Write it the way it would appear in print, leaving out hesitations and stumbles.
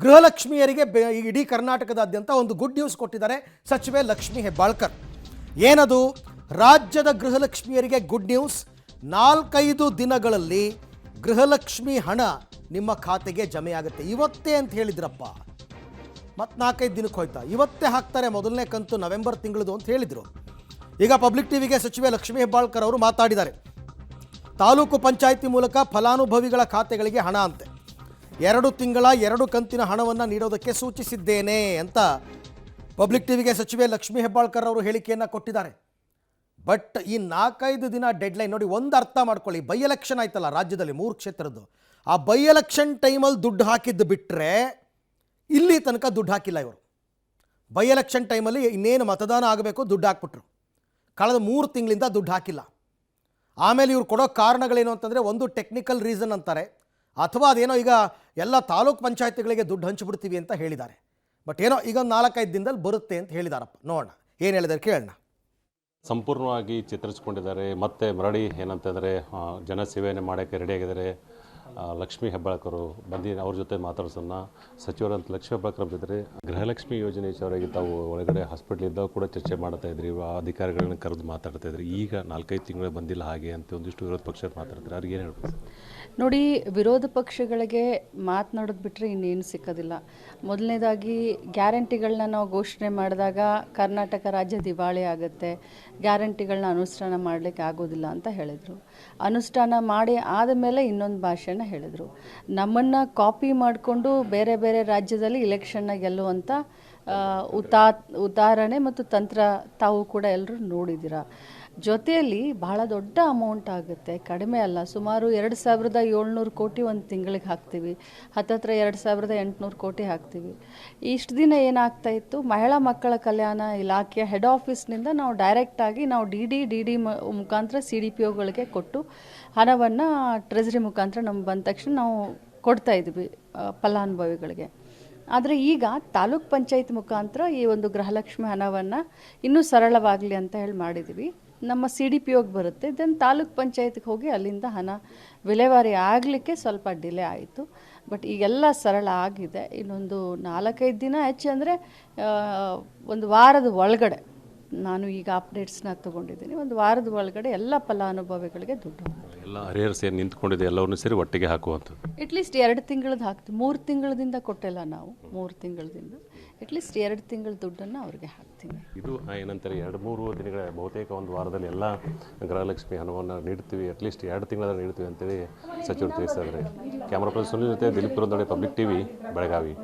ಗೃಹಲಕ್ಷ್ಮಿಯರಿಗೆ ಇಡೀ ಕರ್ನಾಟಕದಾದ್ಯಂತ ಒಂದು ಗುಡ್ ನ್ಯೂಸ್ ಕೊಟ್ಟಿದ್ದಾರೆ ಸಚಿವೆ ಲಕ್ಷ್ಮಿ ಹೆಬ್ಬಾಳ್ಕರ್. ಏನದು? ರಾಜ್ಯದ ಗೃಹಲಕ್ಷ್ಮಿಯರಿಗೆ ಗುಡ್ ನ್ಯೂಸ್. 4-5 ದಿನಗಳಲ್ಲಿ ಗೃಹಲಕ್ಷ್ಮಿ ಹಣ ನಿಮ್ಮ ಖಾತೆಗೆ ಜಮೆಯಾಗುತ್ತೆ. ಇವತ್ತೇ ಅಂತ ಹೇಳಿದ್ರಪ್ಪ, ಮತ್ತು 4-5 ದಿನಕ್ಕೆ ಹೋಯ್ತಾ? ಇವತ್ತೇ ಹಾಕ್ತಾರೆ ಮೊದಲನೇ ಕಂತು ನವೆಂಬರ್ ತಿಂಗಳದು ಅಂತ ಹೇಳಿದರು. ಈಗ ಪಬ್ಲಿಕ್ ಟಿವಿಗೆ ಸಚಿವೆ ಲಕ್ಷ್ಮಿ ಹೆಬ್ಬಾಳ್ಕರ್ ಅವರು ಮಾತಾಡಿದ್ದಾರೆ. ತಾಲೂಕು ಪಂಚಾಯಿತಿ ಮೂಲಕ ಫಲಾನುಭವಿಗಳ ಖಾತೆಗಳಿಗೆ ಹಣ ಅಂತೆ 2 ತಿಂಗಳ 2 ಕಂತಿನ ಹಣವನ್ನು ನೀಡೋದಕ್ಕೆ ಸೂಚಿಸಿದ್ದೇನೆ ಅಂತ ಪಬ್ಲಿಕ್ ಟಿವಿಗೆ ಸಚಿವೆ ಲಕ್ಷ್ಮಿ ಹೆಬ್ಬಾಳ್ಕರ್ ಅವರು ಹೇಳಿಕೆಯನ್ನು ಕೊಟ್ಟಿದ್ದಾರೆ. ಬಟ್ ಈ 4-5 ದಿನ ಡೆಡ್ಲೈನ್ ನೋಡಿ, ಒಂದು ಅರ್ಥ ಮಾಡ್ಕೊಳ್ಳಿ. ಬೈ ಎಲೆಕ್ಷನ್ ಆಯ್ತಲ್ಲ ರಾಜ್ಯದಲ್ಲಿ 3 ಕ್ಷೇತ್ರದ್ದು, ಆ ಬೈ ಎಲೆಕ್ಷನ್ ಟೈಮಲ್ಲಿ ದುಡ್ಡು ಹಾಕಿದ್ದು ಬಿಟ್ಟರೆ ಇಲ್ಲಿ ತನಕ ದುಡ್ಡು ಹಾಕಿಲ್ಲ ಇವರು. ಬೈ ಎಲೆಕ್ಷನ್ ಟೈಮಲ್ಲಿ ಇನ್ನೇನು ಮತದಾನ ಆಗಬೇಕು ದುಡ್ಡು ಹಾಕ್ಬಿಟ್ರು. ಕಳೆದ 3 ತಿಂಗಳಿಂದ ದುಡ್ಡು ಹಾಕಿಲ್ಲ. ಆಮೇಲೆ ಇವ್ರು ಕೊಡೋ ಕಾರಣಗಳೇನು ಅಂತಂದರೆ, ಒಂದು ಟೆಕ್ನಿಕಲ್ ರೀಸನ್ ಅಂತಾರೆ, ಅಥವಾ ಅದೇನೋ ಈಗ ಎಲ್ಲ ತಾಲೂಕು ಪಂಚಾಯತಿಗಳಿಗೆ ದುಡ್ಡು ಹಂಚಿಬಿಡ್ತೀವಿ ಅಂತ ಹೇಳಿದ್ದಾರೆ. ಬಟ್ ಏನೋ ಈಗ 4-5 ದಿನದಲ್ಲಿ ಬರುತ್ತೆ ಅಂತ ಹೇಳಿದಾರಪ್ಪ. ನೋಡೋಣ ಏನು ಹೇಳಿದಾರೆ, ಕೇಳೋಣ. ಸಂಪೂರ್ಣವಾಗಿ ಚಿತ್ರಿಸ್ಕೊಂಡಿದ್ದಾರೆ. ಮತ್ತು ಮರಳಿ ಏನಂತಂದರೆ ಜನಸೇವೆಯನ್ನು ಮಾಡೋಕ್ಕೆ ರೆಡಿಯಾಗಿದ್ದಾರೆ. ಲಕ್ಷ್ಮಿ ಹೆಬ್ಬಾಳ್ಕರು ಬಂದು ಅವ್ರ ಜೊತೆ ಮಾತಾಡ್ಸೋಣ. ಸಚಿವರಂತ ಲಕ್ಷ್ಮಿ ಹೆಬ್ಬಾಳ್ಕರ್ ಜೊತೆ ಗೃಹಲಕ್ಷ್ಮಿ ಯೋಜನೆ ವಿಚಾರವಾಗಿ ತಾವು ಒಳಗಡೆ ಹಾಸ್ಪಿಟ್ಲಿದ್ದಾಗ ಕೂಡ ಚರ್ಚೆ ಮಾಡ್ತಾ ಇದ್ರಿ, ಅಧಿಕಾರಿಗಳನ್ನ ಕರೆದು ಮಾತಾಡ್ತಾ ಇದ್ರಿ. ಈಗ 4-5 ತಿಂಗಳು ಬಂದಿಲ್ಲ ಹಾಗೆ ಅಂತ ಒಂದಿಷ್ಟು ವಿರೋಧ ಪಕ್ಷ ಮಾತಾಡ್ತಾರೆ. ಅವ್ರಿಗೆ ಏನು ಹೇಳ್ಬೋದು? ನೋಡಿ, ವಿರೋಧ ಪಕ್ಷಗಳಿಗೆ ಮಾತನಾಡೋದು ಬಿಟ್ಟರೆ ಇನ್ನೇನು ಸಿಕ್ಕೋದಿಲ್ಲ. ಮೊದಲನೇದಾಗಿ ಗ್ಯಾರಂಟಿಗಳನ್ನ ನಾವು ಘೋಷಣೆ ಮಾಡಿದಾಗ ಕರ್ನಾಟಕ ರಾಜ್ಯ ದಿವಾಳಿ ಆಗುತ್ತೆ, ಗ್ಯಾರಂಟಿಗಳನ್ನ ಅನುಷ್ಠಾನ ಮಾಡಲಿಕ್ಕೆ ಆಗೋದಿಲ್ಲ ಅಂತ ಹೇಳಿದರು. ಅನುಷ್ಠಾನ ಮಾಡಿ ಆದಮೇಲೆ ಇನ್ನೊಂದು ಭಾಷೆನ ಹೇಳಿದರು. ನಮ್ಮನ್ನು ಕಾಪಿ ಮಾಡಿಕೊಂಡು ಬೇರೆ ಬೇರೆ ರಾಜ್ಯದಲ್ಲಿ ಇಲೆಕ್ಷನ್ನ ಗೆಲ್ಲುವಂಥ ಉದಾಹರಣೆ ಮತ್ತು ತಂತ್ರ ತಾವು ಕೂಡ ಎಲ್ಲರೂ ನೋಡಿದ್ದೀರ. ಜೊತೆಯಲ್ಲಿ ಬಹಳ ದೊಡ್ಡ ಅಮೌಂಟ್ ಆಗುತ್ತೆ, ಕಡಿಮೆ ಅಲ್ಲ. ಸುಮಾರು 2700 ಕೋಟಿ ಒಂದು ತಿಂಗಳಿಗೆ ಹಾಕ್ತೀವಿ, ಹತ್ತತ್ರ 2800 ಕೋಟಿ ಹಾಕ್ತೀವಿ. ಇಷ್ಟು ದಿನ ಏನಾಗ್ತಾ ಇತ್ತು, ಮಹಿಳಾ ಮಕ್ಕಳ ಕಲ್ಯಾಣ ಇಲಾಖೆಯ ಹೆಡ್ ಆಫೀಸ್ನಿಂದ ನಾವು ಡೈರೆಕ್ಟಾಗಿ ನಾವು ಡಿ ಡಿ ಮುಖಾಂತರ CDPOಗಳಿಗೆ ಕೊಟ್ಟು ಹಣವನ್ನು ಟ್ರೆಜರಿ ಮುಖಾಂತರ ನಮ್ಗೆ ಬಂದ ತಕ್ಷಣ ನಾವು ಕೊಡ್ತಾಯಿದ್ವಿ ಫಲಾನುಭವಿಗಳಿಗೆ. ಆದರೆ ಈಗ ತಾಲೂಕ್ ಪಂಚಾಯತ್ ಮುಖಾಂತರ ಈ ಒಂದು ಗೃಹಲಕ್ಷ್ಮಿ ಹಣವನ್ನು ಇನ್ನೂ ಸರಳವಾಗಲಿ ಅಂತ ಹೇಳಿ ಮಾಡಿದ್ವಿ. ನಮ್ಮ CDPOಗೆ ಬರುತ್ತೆ, ದೆನ್ ತಾಲೂಕ್ ಪಂಚಾಯತ್ಗೆ ಹೋಗಿ ಅಲ್ಲಿಂದ ಹಣ ವಿಲೇವಾರಿ ಆಗಲಿಕ್ಕೆ ಸ್ವಲ್ಪ ಡಿಲೇ ಆಯಿತು. ಬಟ್ ಈಗೆಲ್ಲ ಸರಳ ಆಗಿದೆ. ಇನ್ನೊಂದು 4-5 ದಿನ ಹೆಚ್ಚು ಅಂದರೆ ಒಂದು ವಾರದ ಒಳಗಡೆ, ನಾನು ಈಗ ಅಪ್ಡೇಟ್ಸ್ನ ತೊಗೊಂಡಿದ್ದೀನಿ, ಒಂದು ವಾರದ ಒಳಗಡೆ ಎಲ್ಲ ಫಲಾನುಭವಿಗಳಿಗೆ ದುಡ್ಡು ಎಲ್ಲ ಹರಿಹರ ಸೇರಿ ನಿಂತ್ಕೊಂಡಿದೆ, ಎಲ್ಲವನ್ನೂ ಸೇರಿ ಒಟ್ಟಿಗೆ ಹಾಕುವಂಥದ್ದು. ಅಟ್ಲೀಸ್ಟ್ 2 ತಿಂಗಳದ್ದು ಹಾಕ್ತೀವಿ. 3 ತಿಂಗಳದಿಂದ ಕೊಟ್ಟಿಲ್ಲ ನಾವು, 3 ತಿಂಗಳದಿಂದ ಅಟ್ಲೀಸ್ಟ್ 2 ತಿಂಗಳ ದುಡ್ಡನ್ನು ಅವ್ರಿಗೆ ಹಾಕ್ತೀನಿ. ಇದು ಏನಂತಾರೆ, 2-3 ದಿನಗಳ ಬಹುತೇಕ ಒಂದು ವಾರದಲ್ಲಿ ಎಲ್ಲ ಗೃಹಲಕ್ಷ್ಮಿ ಹಣವನ್ನು ನೀಡ್ತೀವಿ, ಅಟ್ಲೀಸ್ಟ್ 2 ತಿಂಗಳ ನೀಡ್ತೀವಿ ಅಂತೇಳಿ ಸಚಿವರು ತಿಳಿಸಿದ್ದಾರೆ. ಕ್ಯಾಮ್ರಾ ಪರ್ಸನ್ ಸುನಿಲ್ ಜೊತೆ ದಿಲೀಪ್ ಪುರಂದಡೆ, ಪಬ್ಲಿಕ್ ಟಿವಿ, ಬೆಳಗಾವಿ.